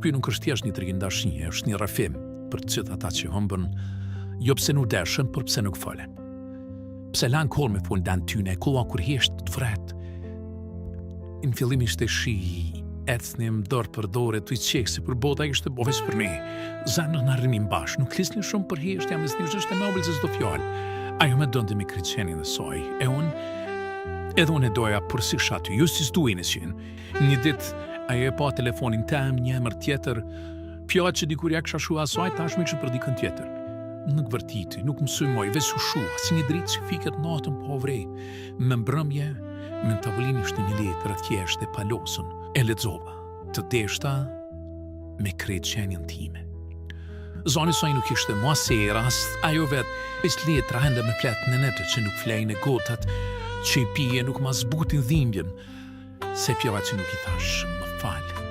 Ky nuk është thjesht një tregimdashnie, është një rrëfim për të gjithë ata që humbën, jo pse nuk dëshën, por pse nuk folën. Pse lan kohë me fund dan tyne, koha kur hesht të vret. Në fillim ishte shi, ecnim dorë për dorë, të i qekë, për bota ishte boves për ne. Zanë në rrimin bashkë, nuk lisni shumë për hesht, jamës një është e mobil se s'do fjallë. Ajo me dënde me kryqenin dhe soj, edhe unë e doja për si shaty, ju si s'duin e qenë. Një dit, ajo e pa telefonin tem, një emër tjetër, pjat që dikur ja kësha shua asaj, tash me këshë për dikën tjetër. Nuk vërtiti, nuk mësuj moj, vesu shua, si një dritë që fiket natën po vrej. Me mbrëmje, me në tavolin ishte një letër thjesht e palosën, e lexova, të deshta me kretë qenjën time. Zoni soj nuk ishte mua se e rast, ajo vetë is letra hende me fletë në netë që nuk flejnë e gotat, që i pije nuk ma zbutin dhimbjen, se pjeva që nuk i thash më falë.